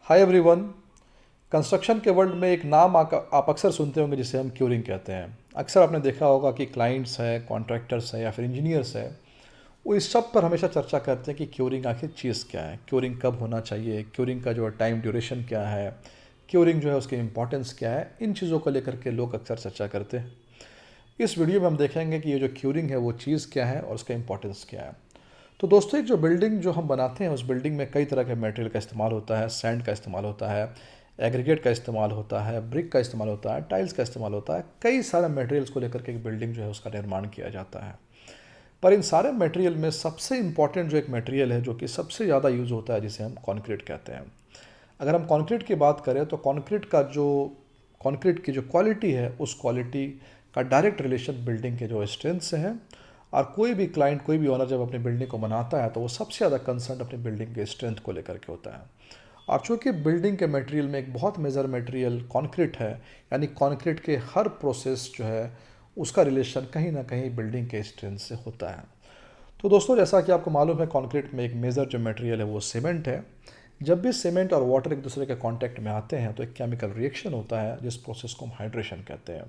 Hi everyone. Construction के world में एक नाम आप अक्सर सुनते होंगे जिसे हम क्यूरिंग कहते हैं। अक्सर आपने देखा होगा कि क्लाइंट्स हैं, कॉन्ट्रैक्टर्स हैं या फिर इंजीनियर्स हैं, वो इस सब पर हमेशा चर्चा करते हैं कि क्यूरिंग आखिर चीज़ क्या है, क्यूरिंग कब होना चाहिए, क्यूरिंग का जो टाइम ड्यूरेशन क्या है, क्यूरिंग जो है उसकी इंपॉर्टेंस क्या है। इन चीज़ों को लेकर के लोग अक्सर चर्चा करते हैं। इस वीडियो में हम देखेंगे कि ये जो क्यूरिंग है वो चीज़ क्या है और उसका इंपॉर्टेंस क्या है। तो दोस्तों, एक जो बिल्डिंग जो हम बनाते हैं उस बिल्डिंग में कई तरह के मटेरियल का इस्तेमाल होता है। सैंड का इस्तेमाल होता है, एग्रीगेट का इस्तेमाल होता है, ब्रिक का इस्तेमाल होता है, टाइल्स का इस्तेमाल होता है। कई सारे मटेरियल्स को लेकर के एक बिल्डिंग जो है उसका निर्माण किया जाता है। पर इन सारे मटेरियल में सबसे इम्पॉर्टेंट जो एक मटेरियल है जो कि सबसे ज़्यादा यूज़ होता है, जिसे हम कंक्रीट कहते हैं। अगर हम कंक्रीट की बात करें तो कंक्रीट की जो क्वालिटी है उस क्वालिटी का डायरेक्ट रिलेशन बिल्डिंग के जो स्ट्रेंथ से है। और कोई भी क्लाइंट, कोई भी ओनर जब अपनी बिल्डिंग को बनाता है तो वो सबसे ज़्यादा कंसर्न अपनी बिल्डिंग के स्ट्रेंथ को लेकर के होता है। और चूँकि बिल्डिंग के मटेरियल में एक बहुत मेजर मटेरियल कंक्रीट है, यानी कंक्रीट के हर प्रोसेस जो है उसका रिलेशन कहीं ना कहीं बिल्डिंग के स्ट्रेंथ से होता है। तो दोस्तों, जैसा कि आपको मालूम है, कंक्रीट में एक मेजर जो मटेरियल है वो सीमेंट है। जब भी सीमेंट और वाटर एक दूसरे के कांटेक्ट में आते हैं तो एक केमिकल रिएक्शन होता है जिस प्रोसेस को हम हाइड्रेशन कहते हैं।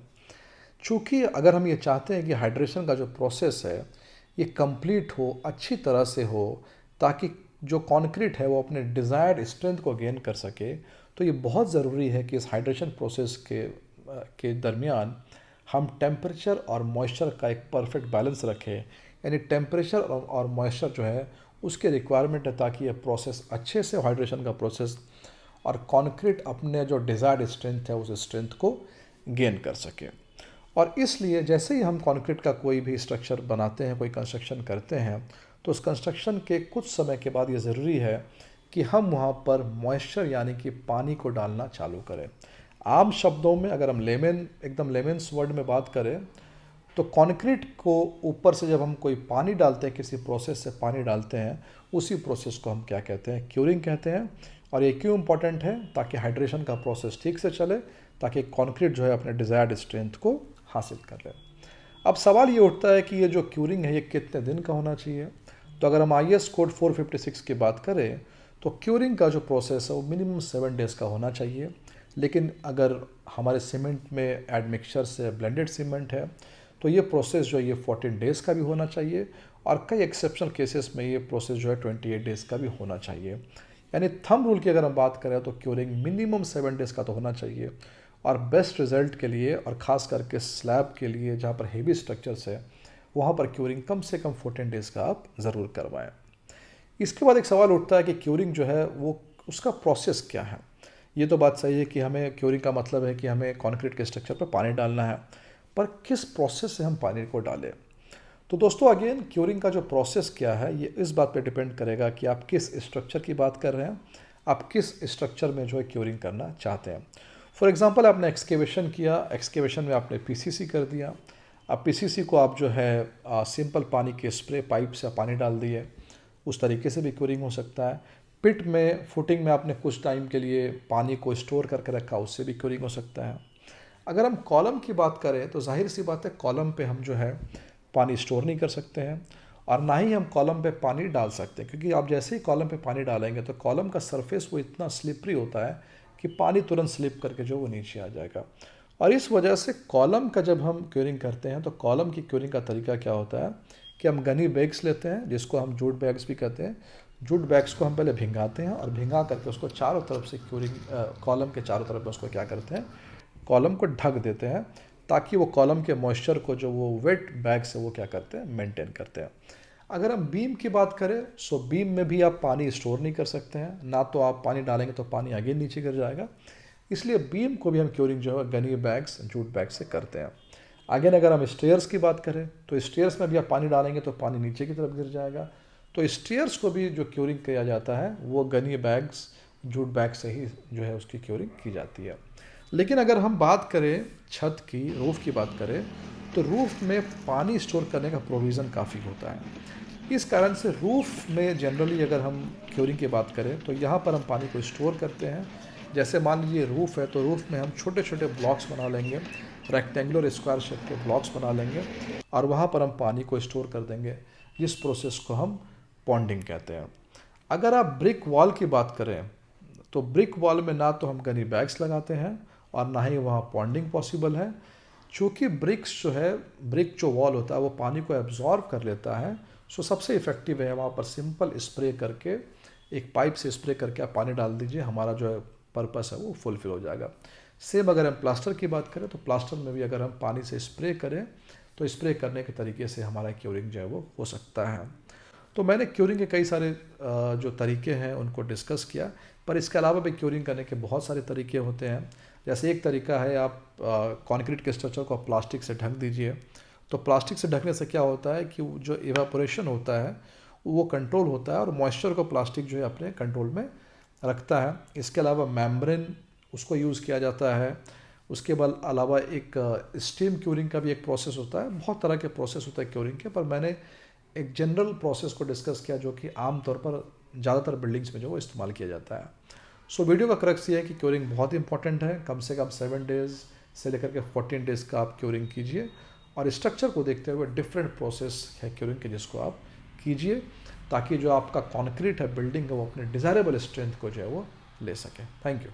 चूँकि अगर हम ये चाहते हैं कि हाइड्रेशन का जो प्रोसेस है ये कंप्लीट हो, अच्छी तरह से हो, ताकि जो कंक्रीट है वो अपने डिज़ायर्ड स्ट्रेंथ को गेन कर सके, तो ये बहुत ज़रूरी है कि इस हाइड्रेशन प्रोसेस के दरमियान हम टेम्परेचर और मॉइस्चर का एक परफेक्ट बैलेंस रखें। यानी टेम्परेचर और मॉइस्चर जो है उसके रिक्वायरमेंट है, ताकि ये प्रोसेस अच्छे से, हाइड्रेशन का प्रोसेस, और कंक्रीट अपने जो डिज़ायर्ड स्ट्रेंथ है उस स्ट्रेंथ को गेन कर सके। और इसलिए जैसे ही हम कंक्रीट का कोई भी स्ट्रक्चर बनाते हैं, कोई कंस्ट्रक्शन करते हैं, तो उस कंस्ट्रक्शन के कुछ समय के बाद ये ज़रूरी है कि हम वहाँ पर मॉइस्चर यानी कि पानी को डालना चालू करें। आम शब्दों में अगर हम एकदम लेमेन्स वर्ड में बात करें तो कंक्रीट को ऊपर से जब हम कोई पानी डालते हैं, किसी प्रोसेस से पानी डालते हैं, उसी प्रोसेस को हम क्या कहते हैं? क्यूरिंग कहते हैं। और ये क्यों इम्पोर्टेंट है? ताकि हाइड्रेशन का प्रोसेस ठीक से चले, ताकि कंक्रीट जो है अपने डिज़ायर्ड स्ट्रेंथ को हासिल कर ले। अब सवाल ये उठता है कि ये जो क्यूरिंग है ये कितने दिन का होना चाहिए। तो अगर हम IS कोड 456 की बात करें तो क्यूरिंग का जो प्रोसेस है वो मिनिमम 7 डेज़ का होना चाहिए। लेकिन अगर हमारे सीमेंट में एडमिक्सचर से ब्लेंडेड सीमेंट है तो ये प्रोसेस जो है ये 14 डेज़ का भी होना चाहिए, और कई एक्सेप्शनल केसेस में ये प्रोसेस जो है 28 डेज़ का भी होना चाहिए। यानी थंब रूल की अगर हम बात करें तो क्यूरिंग मिनिमम 7 डेज़ का तो होना चाहिए। और बेस्ट रिजल्ट के लिए, और ख़ास करके स्लैब के लिए जहाँ पर हेवी स्ट्रक्चर्स है, वहाँ पर क्यूरिंग कम से कम 14 डेज़ का आप ज़रूर करवाएं। इसके बाद एक सवाल उठता है कि क्यूरिंग जो है वो उसका प्रोसेस क्या है। ये तो बात सही है कि हमें क्यूरिंग का मतलब है कि हमें कंक्रीट के स्ट्रक्चर पर पानी डालना है, पर किस प्रोसेस से हम पानी को डालें। तो दोस्तों, अगेन क्यूरिंग का जो प्रोसेस क्या है ये इस बात पे डिपेंड करेगा कि आप किस स्ट्रक्चर की बात कर रहे हैं, आप किस स्ट्रक्चर में जो है क्यूरिंग करना चाहते हैं। फॉर एग्जांपल, आपने एक्सकेवेशन किया, एक्सकेवेशन में आपने PCC कर दिया। अब PCC को आप जो है सिंपल पानी के स्प्रे पाइप से पानी डाल दिए, उस तरीके से भी क्यूरिंग हो सकता है। पिट में, फुटिंग में आपने कुछ टाइम के लिए पानी को स्टोर करके रखा, उससे भी क्यूरिंग हो सकता है। अगर हम कॉलम की बात करें तो जाहिर सी बात है, कॉलम पे हम जो है पानी स्टोर नहीं कर सकते हैं, और ना ही हम कॉलम पे पानी डाल सकते हैं, क्योंकि आप जैसे ही कॉलम पे पानी डालेंगे तो कॉलम का सरफेस वो इतना स्लिपरी होता है कि पानी तुरंत स्लिप करके जो वो नीचे आ जाएगा। और इस वजह से कॉलम का जब हम क्यूरिंग करते हैं तो कॉलम की क्यूरिंग का तरीका क्या होता है कि हम गनी बैग्स लेते हैं, जिसको हम जूट बैग्स भी कहते हैं। जूट बैग्स को हम पहले भिंगाते हैं, और भिंगा करके उसको चारों तरफ से कॉलम के चारों तरफ में उसको क्या करते हैं, कॉलम को ढक देते हैं, ताकि वो कॉलम के मॉइस्चर को जो वो वेट बैग से वो क्या करते हैं, मेंटेन करते हैं। अगर हम बीम की बात करें सो बीम में भी आप पानी स्टोर नहीं कर सकते हैं, ना तो आप पानी डालेंगे तो पानी आगे नीचे गिर जाएगा। इसलिए बीम को भी हम क्यूरिंग जो है गनी बैग्स, जूट बैग से करते हैं। आगे अगर हम स्टेयर्स की बात करें तो स्टेयर्स में भी आप पानी डालेंगे तो पानी नीचे की तरफ गिर जाएगा। तो स्टेयर्स को भी जो क्यूरिंग किया जाता है वो गनी बैग्स, जूट बैग से ही जो है उसकी क्यूरिंग की जाती है। लेकिन अगर हम बात करें छत की, रूफ़ की बात करें, तो रूफ़ में पानी स्टोर करने का प्रोविज़न काफ़ी होता है। इस कारण से रूफ़ में जनरली अगर हम क्यूरिंग की बात करें तो यहाँ पर हम पानी को स्टोर करते हैं। जैसे मान लीजिए रूफ़ है तो रूफ़ में हम छोटे छोटे ब्लॉक्स बना लेंगे, रेक्टेंगुलर स्क्वायर शेप के ब्लॉक्स बना लेंगे, और वहाँ पर हम पानी को स्टोर कर देंगे, जिस प्रोसेस को हम पॉन्डिंग कहते हैं। अगर आप ब्रिक वॉल की बात करें तो ब्रिक वॉल में ना तो हम गनी बैग्स लगाते हैं और ना ही वहाँ पॉन्डिंग पॉसिबल है। चूँकि ब्रिक जो वॉल होता है वो पानी को एब्जॉर्ब कर लेता है, सो सबसे इफ़ेक्टिव है वहाँ पर सिंपल स्प्रे करके, एक पाइप से स्प्रे करके आप पानी डाल दीजिए, हमारा जो है पर्पस है वो फुलफिल हो जाएगा। सेम अगर हम प्लास्टर की बात करें तो प्लास्टर में भी अगर हम पानी से स्प्रे करें तो स्प्रे करने के तरीके से हमारा क्योरिंग जो है वो हो सकता है। तो मैंने क्योरिंग के कई सारे जो तरीके हैं उनको डिस्कस किया, पर इसके अलावा भी क्योरिंग करने के बहुत सारे तरीके होते हैं। जैसे एक तरीका है, आप कंक्रीट के स्ट्रक्चर को प्लास्टिक से ढक दीजिए। तो प्लास्टिक से ढकने से क्या होता है कि जो इवापोरेशन होता है वो कंट्रोल होता है और मॉइस्चर को प्लास्टिक जो है अपने कंट्रोल में रखता है। इसके अलावा मेम्ब्रेन उसको यूज़ किया जाता है। उसके बाद अलावा एक स्टीम क्यूरिंग का भी एक प्रोसेस होता है। बहुत तरह के प्रोसेस होता है क्यूरिंग के, पर मैंने एक जनरल प्रोसेस को डिस्कस किया जो कि आमतौर पर ज़्यादातर बिल्डिंग्स में जो वो इस्तेमाल किया जाता है। सो वीडियो का क्रक्स ये है कि क्यूरिंग बहुत इंपॉर्टेंट है। कम से कम 7 डेज़ से लेकर के 14 डेज़ का आप क्यूरिंग कीजिए और स्ट्रक्चर को देखते हुए डिफरेंट प्रोसेस है क्यूरिंग के जिसको आप कीजिए, ताकि जो आपका कॉन्क्रीट है बिल्डिंग है वो अपने डिज़ायरेबल स्ट्रेंथ को जो है वो ले सके। Thank you.